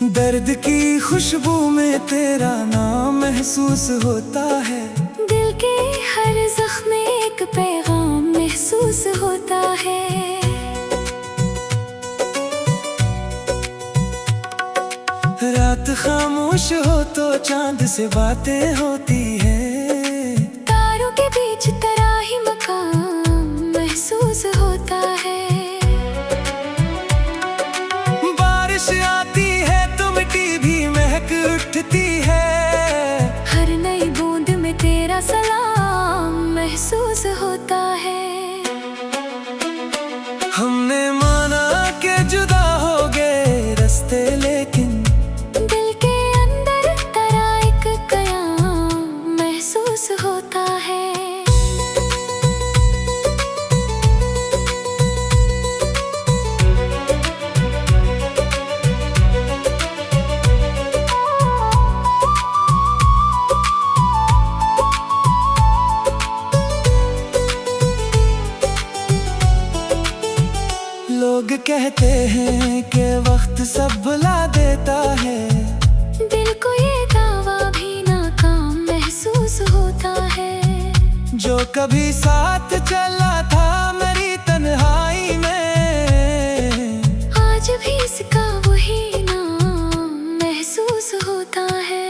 दर्द की खुशबू में तेरा नाम महसूस होता है। दिल के हर जख्म में एक पैगाम महसूस होता है। रात खामोश हो तो चांद से बातें होती है। तारों के बीच तराही मकाम महसूस होता है। बारिश आती है तो मिट्टी भी महक उठती है। हर नई बूंद में तेरा सलाम महसूस होता है। हमने माना कि जुदा हो गए रास्ते, लेकिन दिल के अंदर तेरा एक कयाम महसूस होता है। लोग कहते हैं कि वक्त सब भुला देता है। दिल को ये दावा भी नाकाम महसूस होता है। जो कभी साथ चला था मेरी तन्हाई में, आज भी इसका वही नाम महसूस होता है।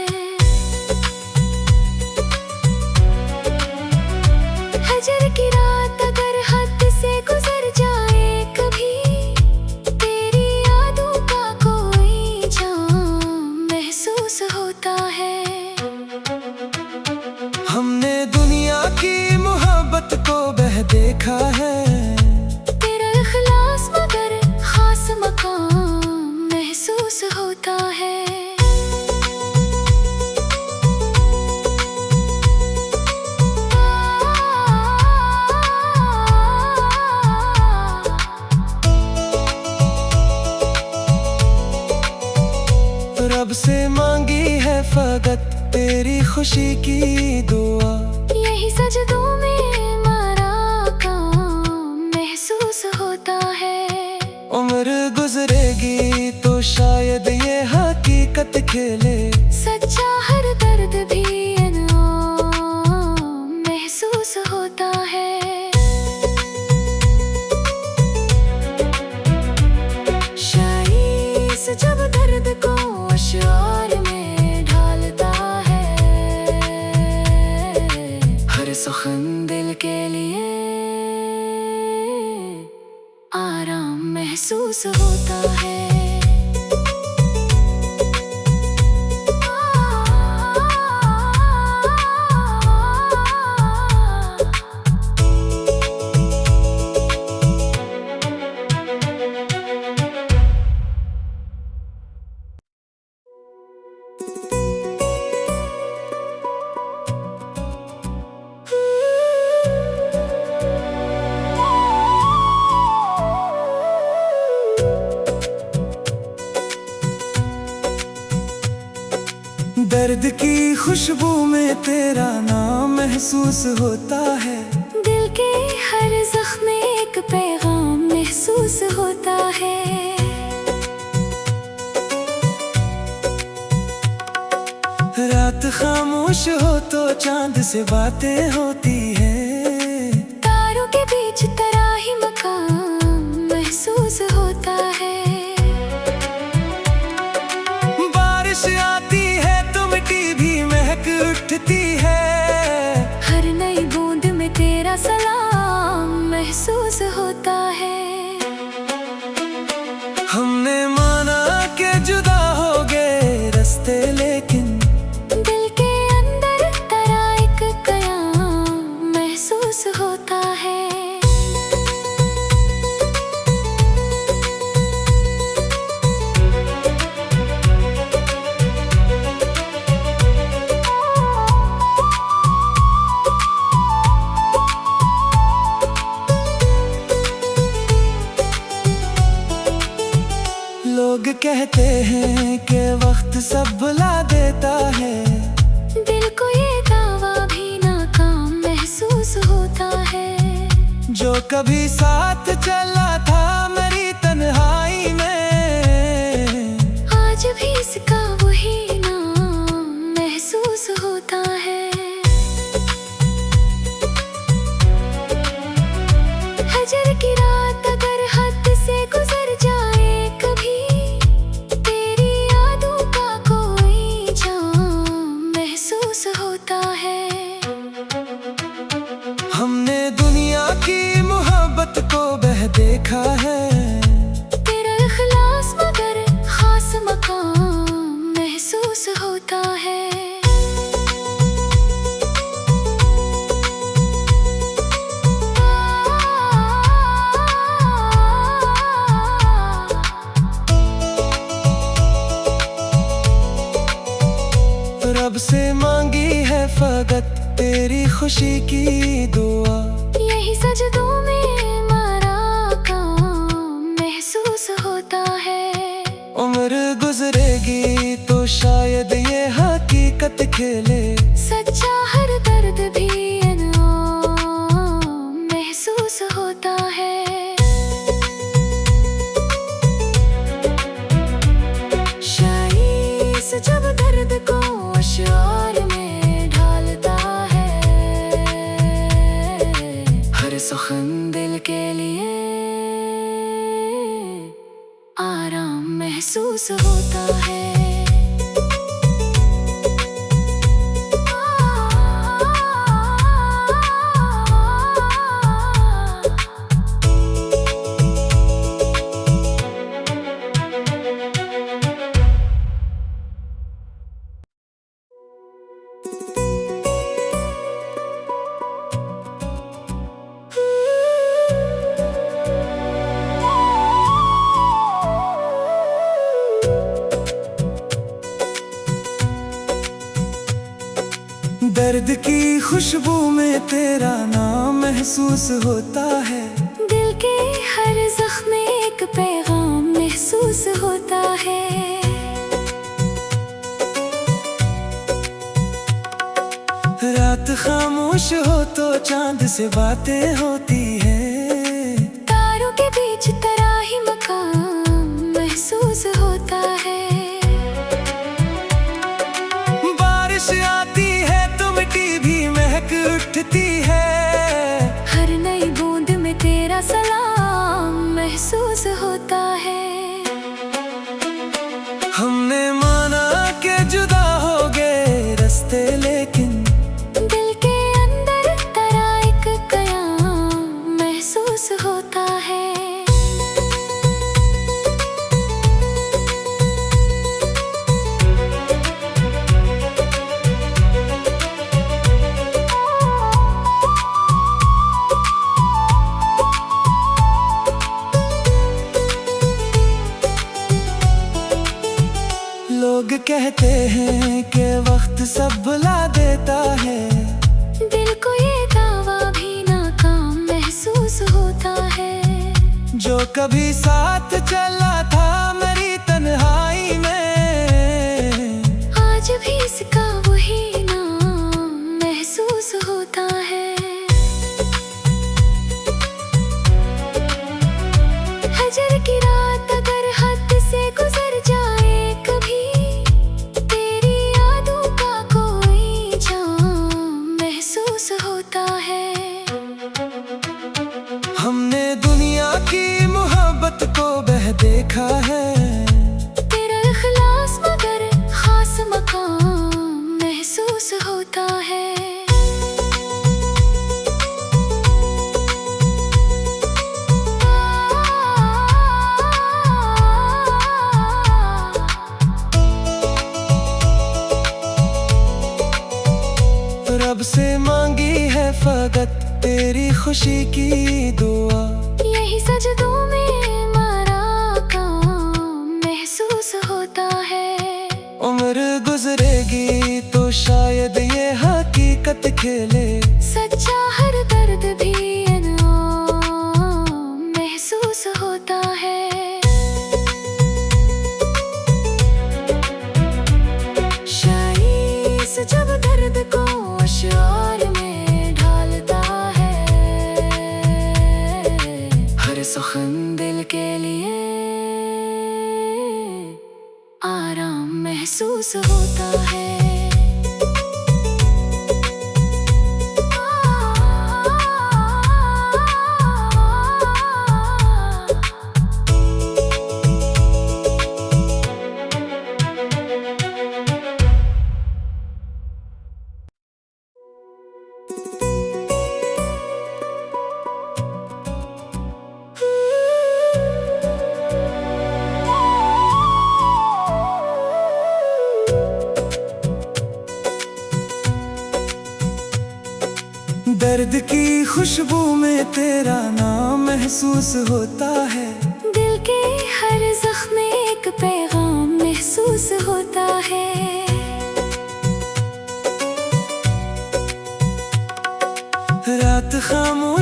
हजर की रात अगर हद से गुजर जाए कभी, तेरी यादों का कोई जाम महसूस होता है। हमने दुनिया की मोहब्बत को बह देखा है। तेरा इखलास मगर खास मकाम महसूस होता है। रब से मांगी है फकत तेरी खुशी की दुआ। यही सजदों में मारा काम महसूस होता है। उम्र गुजरेगी तो शायद ये हकीकत खेले। सच्चा हर दर्द भी इनाम महसूस होता है। शायद जब दर्द को अशआर में ढालता है, हर सुखन दिल के लिए आराम महसूस होता है। दर्द की खुशबू में तेरा नाम महसूस होता है। दिल के हर जख्म में एक पैगाम महसूस होता है। रात खामोश हो तो चांद से बातें होती है। तारों के बीच तराही मकाम महसूस होता है। बारिश आती है तो मिट्टी भी महक उठती है। हर नई बूंद में तेरा सलाम महसूस होता है। हमने माना कि जुदा हो गए रास्ते, लेकिन दिल के अंदर तेरा एक कयाम महसूस होता है। लोग कहते हैं कि वक्त सब भुला देता है। दिल को ये दावा भी नाकाम महसूस होता है। जो कभी साथ चला था मेरी तन्हाई में, आज भी इस से मांगी है फकत तेरी खुशी की दुआ। यही सजदों में मारा काम महसूस होता है। उम्र गुजरेगी तो शायद ये हकीकत खेले, सच्चा हर दर्द भी इनाम महसूस होता है। शाइस जब दर्द को अशआर में ढालता है, हर सुखन दिल के लिए आराम महसूस होता है। दर्द की खुशबू में तेरा नाम महसूस होता है। दिल के हर जख्म में एक पैगाम महसूस होता है। रात खामोश हो तो चांद से बातें होती है। तारों के बीच तराही मकाम महसूस होता है। बारिश आती है तो मिट्टी भी महक उठती है। हर नई बूंद में तेरा सलाम महसूस होता है। हमने माना कि जुदा हो गए रास्ते, लेकिन दिल के अंदर तेरा एक कयाम महसूस होता है। लोग कहते हैं कि वक्त सब भुला देता है। दिल को ये दावा भी नाकाम महसूस होता है। जो कभी साथ चला था मेरी तन्हाई में, आज भी इसका वही नाम महसूस होता है। हजर की रात अगर हद से गुजर जाए कभी, तेरी यादों का कोई जाम महसूस होता है। हमने दुनिया की मोहब्बत को बह देखा है। तेरा इखलास मगर खास मकाम महसूस होता है। रब से मांगी है फकत तेरी खुशी की दुआ। यही सजदों में मारा काम महसूस होता है। उम्र गुजरेगी तो शायद ये हकीकत खेले, सच्चा हर दर्द भी इनाम महसूस होता है। शाइस जब दर्द को अशआर में ढालता है, हर सुखन दिल के लिए आराम महसूस होता है। दर्द की खुशबू में तेरा नाम महसूस होता है। दिल के हर जख्म में एक पैगाम महसूस होता है।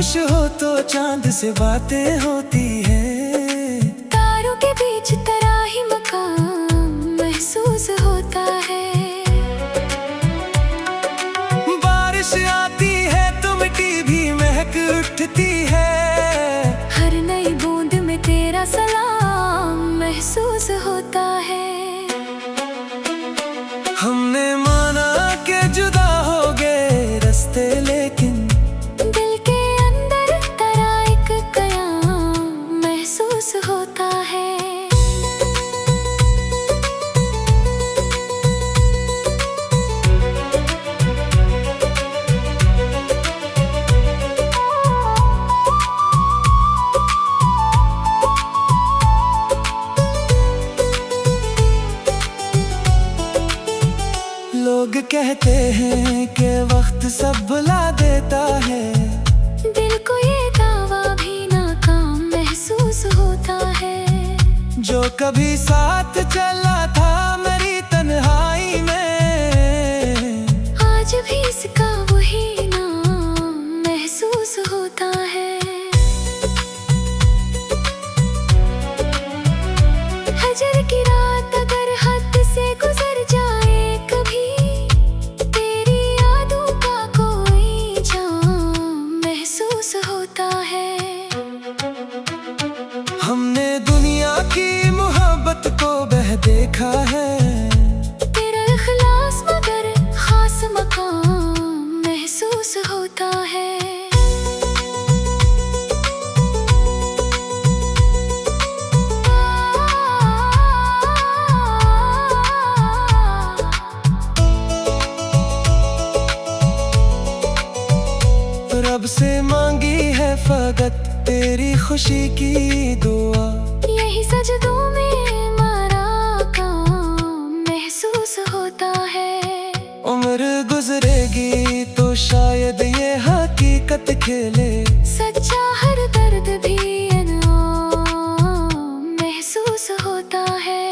खामोश हो तो चांद से बातें होती है। तारों के बीच तेरा ही मकाम महसूस होता है। बारिश आती है तो मिट्टी भी महक उठती है। हर नई बूंद में तेरा सलाम महसूस होता है। हमने माना कि जुदा हो गए रास्ते, लेकिन दिल के अंदर तेरा एक कयाम महसूस होता है। लोग कहते हैं कि वक्त सब भुला देता है। दिल को ये दावा भी नाकाम महसूस होता है। जो कभी साथ चला था मेरी तन्हाई में, आज भी इसका वही नाम महसूस होता है। हजर की रात अगर हद से गुजर जाए कभी, तेरी यादों का कोई जाम महसूस होता है। हमने दुनिया की मोहब्बत को बह देखा है। तेरा इखलास मगर खास मकाम महसूस होता है। रब से मांगी है फकत तेरी खुशी की दुआ। यही सजदों में मारा काम महसूस होता है। उम्र गुजरेगी तो शायद ये हकीकत खेले। सच्चा हर दर्द भी इनाम महसूस होता है।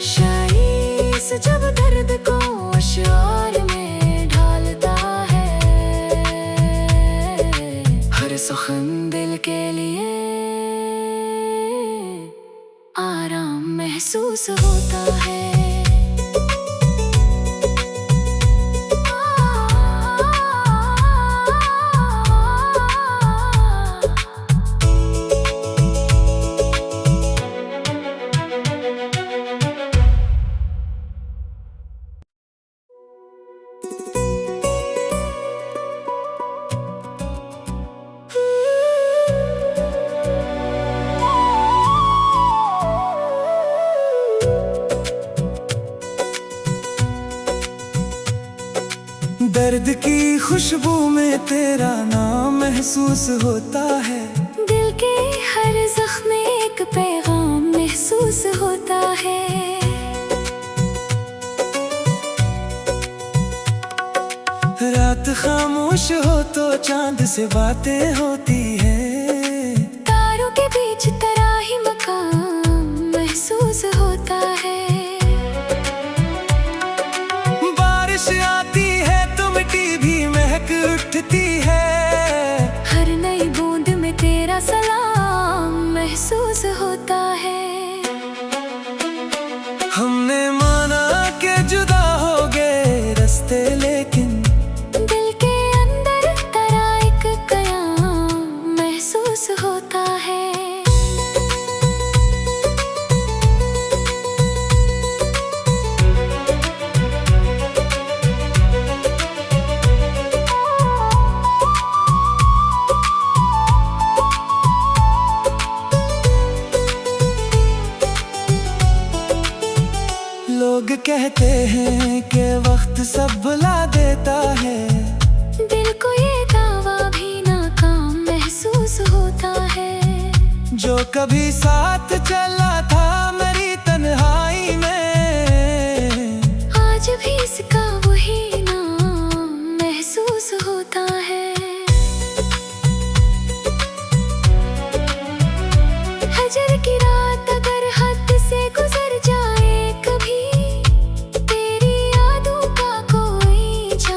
शायरी से जब दर्द को अशआर में ढालता है, हर सुखन दिल के लिए आराम महसूस होता है। दर्द की खुशबू में तेरा नाम महसूस होता है। दिल के हर जख्म में एक पैगाम महसूस होता है। रात खामोश हो तो चांद से बातें होती है। तारों के बीच तेरा ही मकाम महसूस होता है। बारिश आती है तो मिट्टी भी महक उठती है। हर नई बूंद में तेरा सलाम महसूस होता है। हमने माना कि जुदा हो गए रास्ते, लेकिन दिल के अंदर तेरा एक कयाम महसूस होता है। लोग कहते हैं कि वक्त सब भुला देता है। दिल को ये दावा भी नाकाम महसूस होता है। जो कभी साथ चला था मेरी तन्हाई में, आज भी इसका वही नाम महसूस होता है। हजर की रात अगर हद से गुजर जाए कभी, तेरी यादों का कोई जाम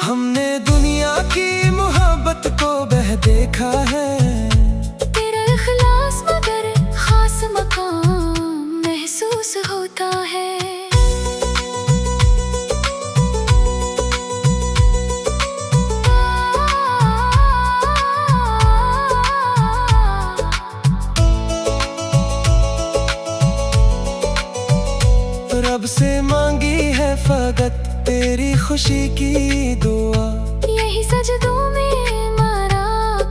हमने दुनिया की मोहब्बत को बह देखा है। तेरा इखलास मगर खास मकाम महसूस होता है। रब से मांगी है फकत तेरी खुशी की दुआ। यही सजदों में मारा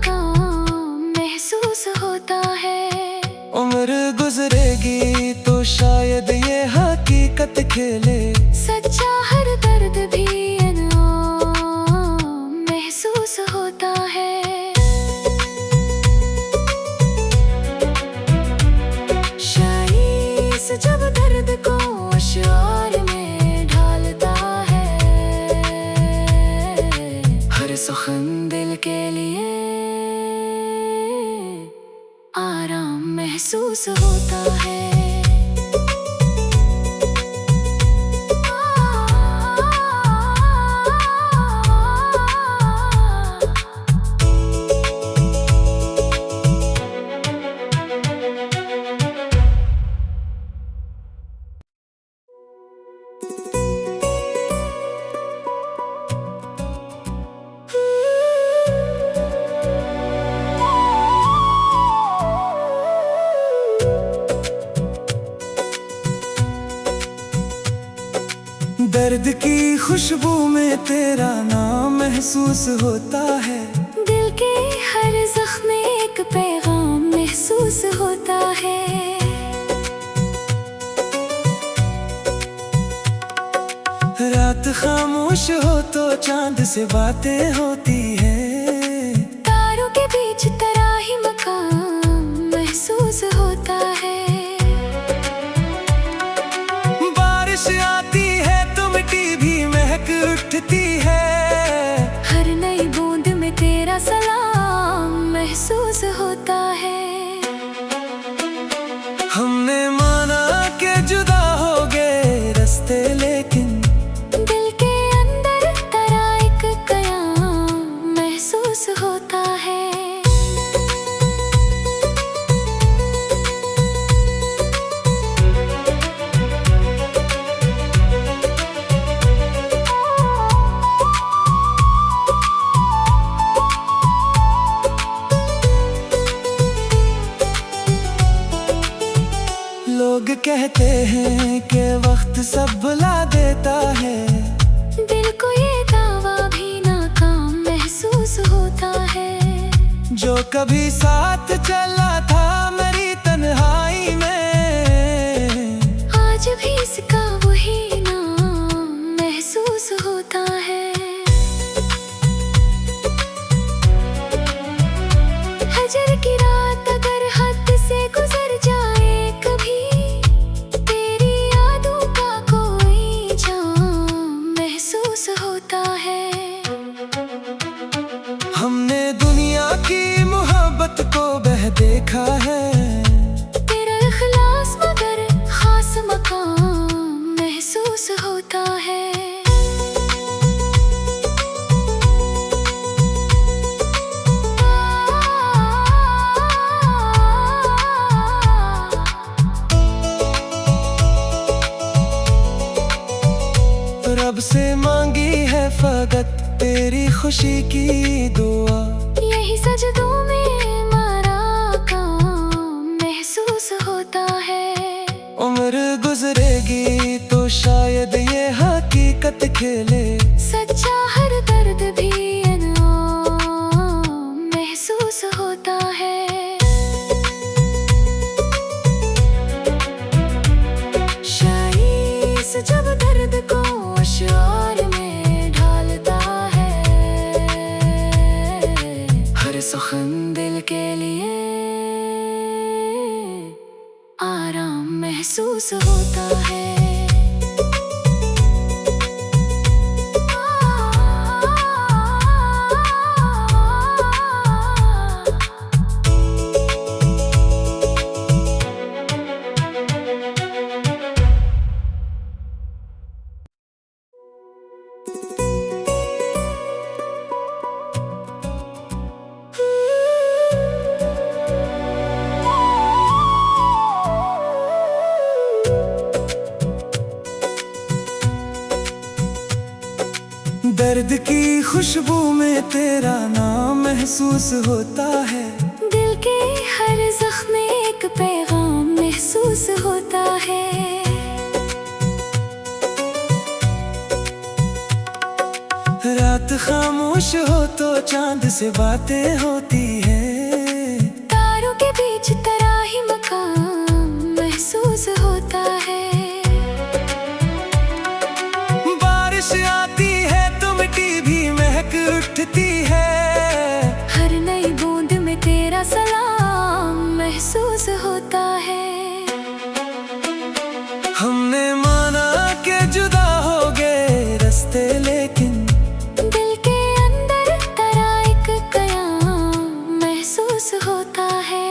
काम महसूस होता है। उम्र गुजरेगी तो शायद ये हकीकत खेले। सच्चा हर दर्द भी इनाम महसूस होता है। शायद जब दर्द को अशआर में ढालता है, हर सुखन दिल के लिए आराम महसूस होता है। दर्द की खुशबू में तेरा नाम महसूस होता है। दिल के हर जख्म में एक पैगाम महसूस होता है। रात खामोश हो तो चांद से बातें होती है। तारों के बीच तराही मकाम महसूस होता है। बारिश आती है तो मिट्टी भी महक उठती है। हर नई बूंद में तेरा सलाम महसूस होता है। हमने माना के जुदा हो गए रास्ते, लेकिन दिल के अंदर तेरा एक कयाम महसूस होता है। लोग कहते हैं कि वक्त सब भुला देता है। दिल को ये दावा भी नाकाम महसूस होता है। जो कभी साथ चला था मेरी तन्हाई में, आज भी इसका वही नाम महसूस होता है। हजर की रात अगर हद से गुजर जाए कभी, तेरी यादों का कोई जाम महसूस होता है। हमने दुनिया की मोहब्बत को बह देखा है। तेरा इखलास मगर खास मकाम महसूस होता है। रब से मांगी है फकत तेरी खुशी की दुआ। यही सजदों में मारा काम महसूस होता है। उम्र गुजरेगी तो शायद ये हकीकत खेले। सच्चा हर दर्द भी इनाम महसूस होता है। शायद जब दर्द को अशआर में ढालता है, हर सुखन दिल के लिए आराम महसूस होता है। दर्द की खुशबू में तेरा नाम महसूस होता है। दिल के हर जख्म में एक पैगाम महसूस होता है। रात खामोश हो तो चांद से बातें होती है। तारों के बीच तराही मकाम महसूस होता है। बारिश आती है तो मिट्टी भी महक उठती है। हर नई बूंद में तेरा सलाम महसूस होता है। हमने माना कि जुदा हो गए रास्ते, लेकिन दिल के अंदर तेरा एक कयाम महसूस होता है।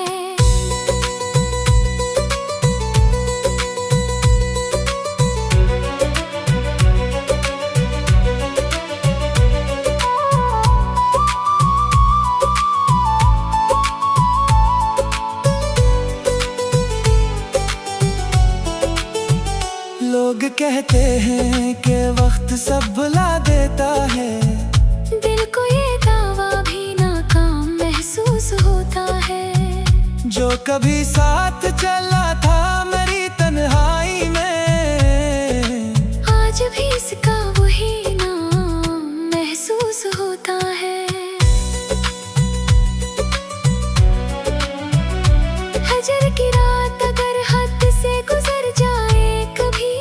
लोग कहते हैं कि वक्त सब भुला देता है। दिल को ये दावा भी नाकाम महसूस होता है। जो कभी साथ चला था मेरी तन्हाई में, आज भी इसका वही नाम महसूस होता है। हजर की रात अगर हद से गुजर जाए कभी,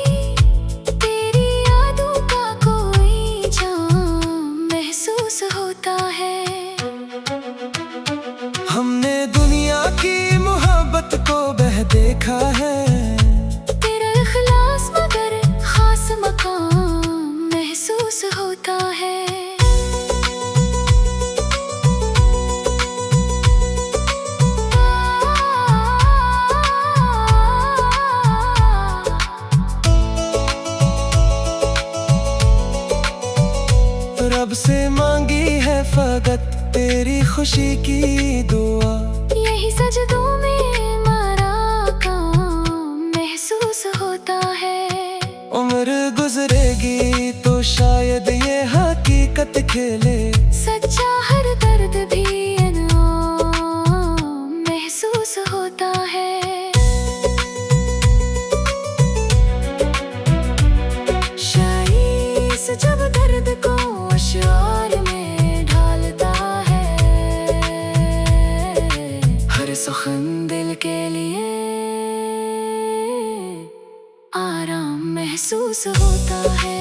तेरी यादों का कोई जाम महसूस होता है। हमने दुनिया की मोहब्बत को बह देखा है। तेरा इखलास मगर खास मकाम महसूस होता है। रब से मांगी है फकत तेरी खुशी की दुआ। यही सजदों में मारा काम महसूस होता है। उम्र गुजरेगी तो शायद ये हकीकत खेले। सच्चा हर दर्द भी इनाम महसूस होता है। शायद जब दर्द को अशआर में ढालता है, हर सुखन दिल के लिए आराम महसूस होता है।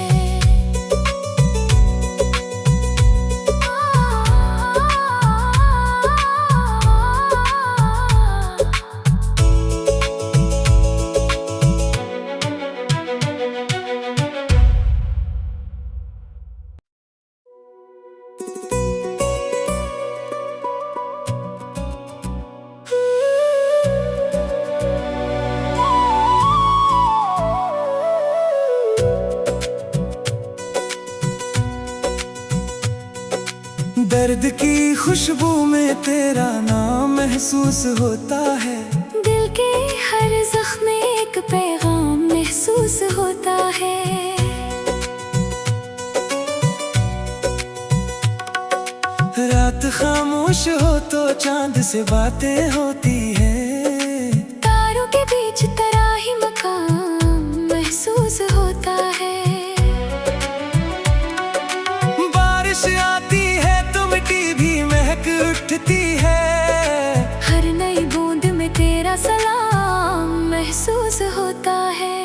दर्द की खुशबू में तेरा नाम महसूस होता है। दिल के हर जख्म में एक पैगाम महसूस होता है। रात खामोश हो तो चांद से बातें होती है। तारों के बीच तराही मकाम महसूस होता है। बारिश आती है तो मिट्टी भी महक उठती है। हर नई बूंद में तेरा सलाम महसूस होता है।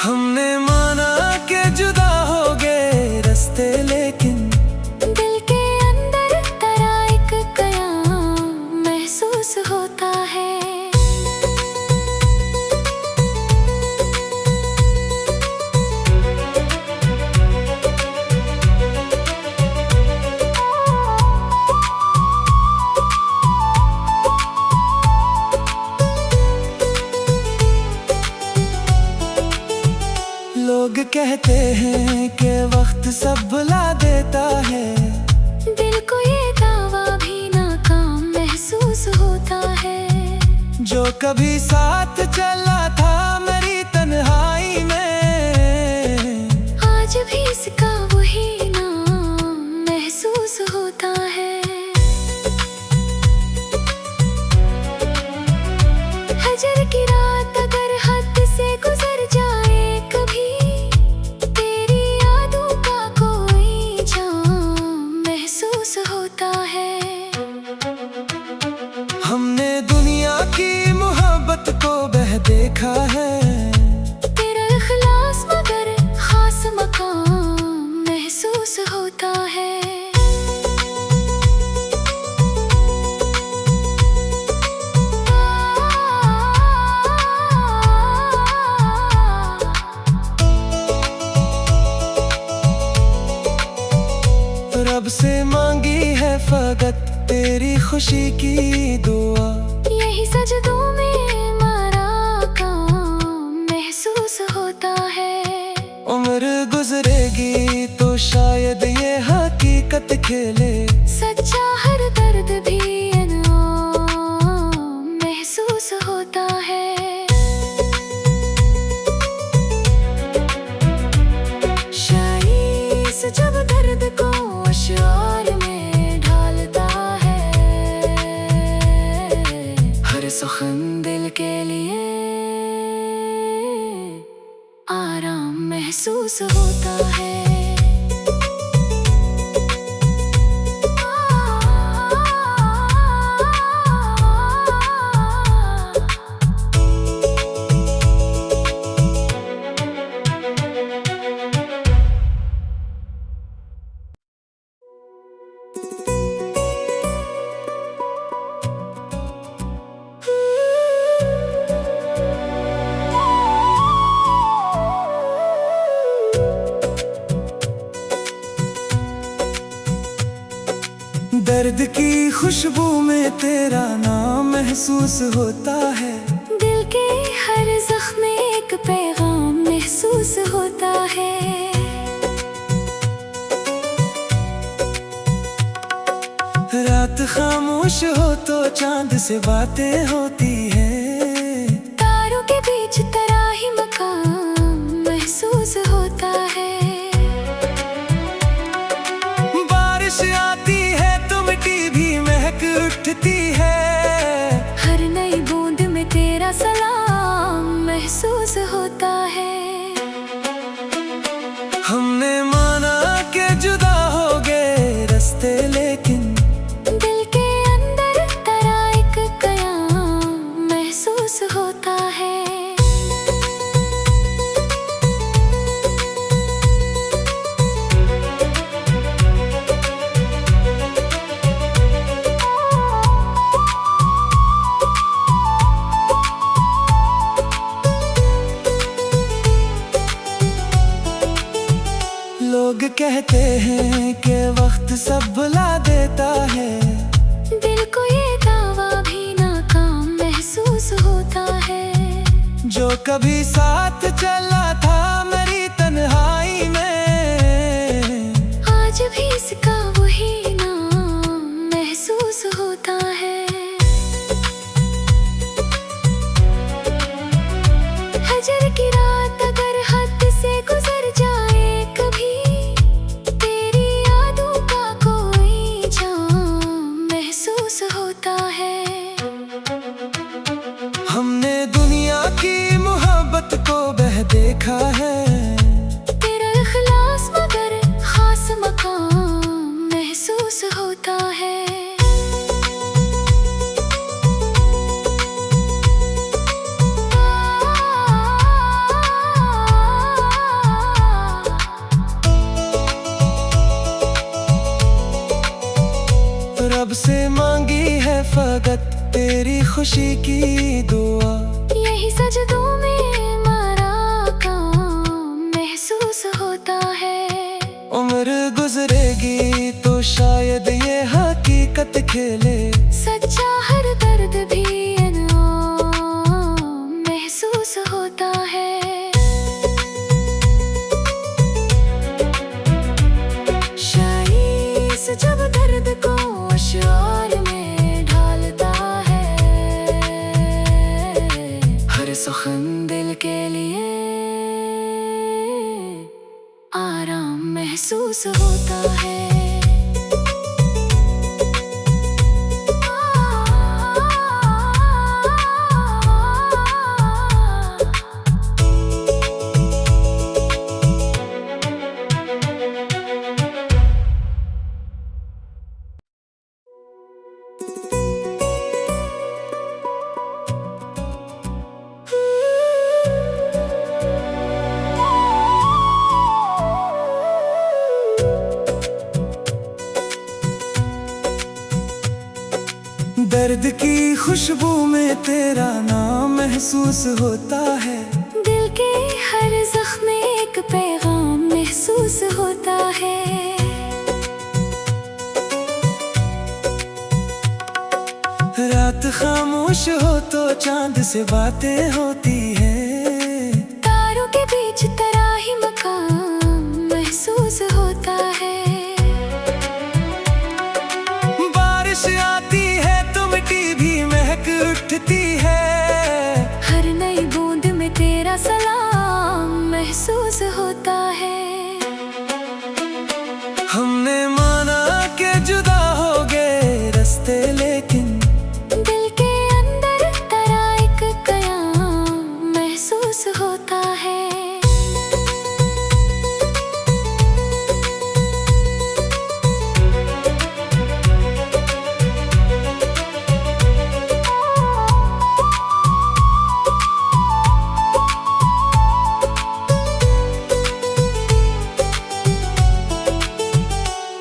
हमने माना कि जुदा हो गए रास्ते, लेकिन दिल के अंदर तेरा एक कयाम महसूस होता है। लोग कहते हैं कि वक्त सब भुला देता है। दिल को ये दावा भी नाकाम महसूस होता है। जो कभी साथ चला था मेरी तन्हाई में, आज भी इसका है। रब से मांगी है फकत तेरी खुशी की दुआ, यही सजदों में मारा काम महसूस होता है। उम्र गुजरेगी तो शायद ये हकीकत खेले, सच्चा हर दर्द भी इनाम महसूस होता है। शायद जब दर्द को अशआर में ढालता है, हर सुखन दिल के लिए आराम महसूस होता है। दर्द की खुशबू में तेरा नाम महसूस होता है। दिल के हर जख्म में एक पैगाम महसूस होता है। रात खामोश हो तो चांद से बातें होती हैं, तारों के बीच तराही मकाम महसूस होता है। बारिश आती है तो मिट्टी भी महक उठती है, हर नई बूंद में तेरा सलाम महसूस होता है। हमने माना कि जुदा हो गए रास्ते, लेकिन दिल के अंदर तेरा एक कयाम महसूस होता है। लोग कहते हैं कि वक्त सब भुला देता है, दिल को ये दावा भी नाकाम महसूस होता है। जो कभी साथ चला था मेरी तन्हाई में, आज भी इसका वही नाम महसूस होता है। हजर की रात अगर हद से गुजर जाए कभी, तेरी यादों का कोई जाम महसूस होता है। हमने दुनिया की मोहब्बत को बह देखा है, तेरा इखलास मगर खास मकाम महसूस होता है। रब से मांगी है फकत तेरी खुशी की दुआ, यही सजदों में मारा काम महसूस होता है। उम्र गुजरेगी तो शायद ये हकीकत खेले, सच्चा हर दर्द भी इनाम महसूस होता है। शायद जब दर्द को अशआर में ढालता है, हर सुखन दिल के दर्द की खुशबू में तेरा नाम महसूस होता है। दिल के हर जख्म में एक पैगाम महसूस होता है। रात खामोश हो तो चांद से बातें होती है। तारों के बीच तेरा ही मकाम महसूस होता है। बारिश आती है तो मिट्टी भी महक उठती है। हर नई बूंद में तेरा सलाम महसूस होता है। हमने माना कि जुदा हो गए रास्ते, लेकिन दिल के अंदर तेरा एक कयाम महसूस होता है।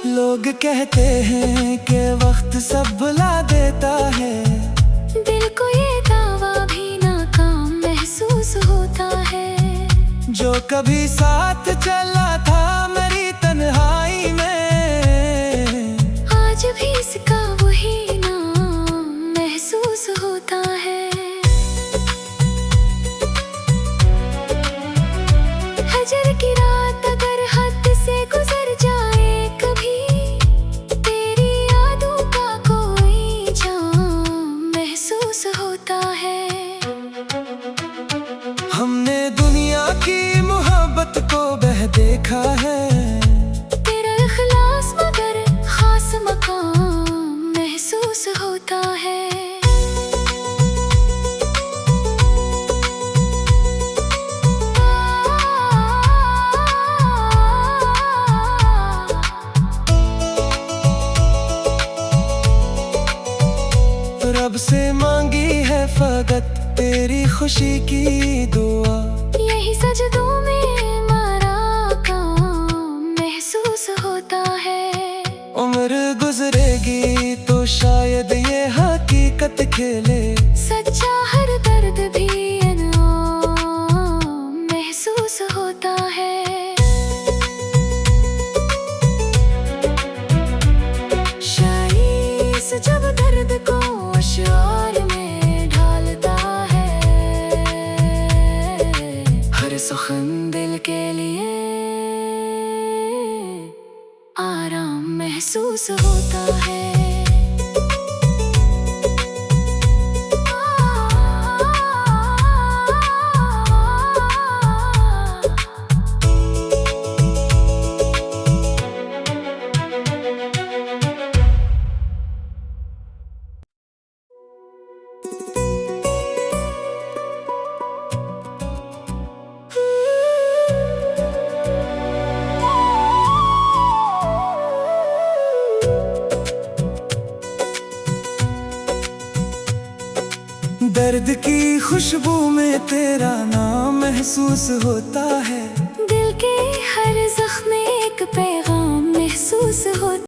लोग कहते हैं कि वक्त सब भुला देता है। दिल को ये दावा भी नाकाम महसूस होता है। जो कभी साथ चला था मेरी तन्हाई में, आज भी इसका वही नाम महसूस होता है। हजर की रात अगर हद से गुजर जाए कभी, तेरी यादों का कोई जाम महसूस होता है। हमने दुनिया की मोहब्बत को बह देखा है। तेरा इखलास मगर खास मकाम महसूस होता है। रब से मांगी है फकत तेरी खुशी की दुआ। यही सजदों में मारा काम महसूस होता है। उम्र गुजरेगी तो शायद ये हकीकत खेले। सच्चा हर दर्द भी इनाम महसूस होता है। शायरी से जब दर्द को अशआर में ढालता है, हर सुखन दिल के लिए आराम महसूस होता है। दर्द की खुशबू में तेरा नाम महसूस होता है। दिल के हर जख्म में एक पैगाम महसूस होता है।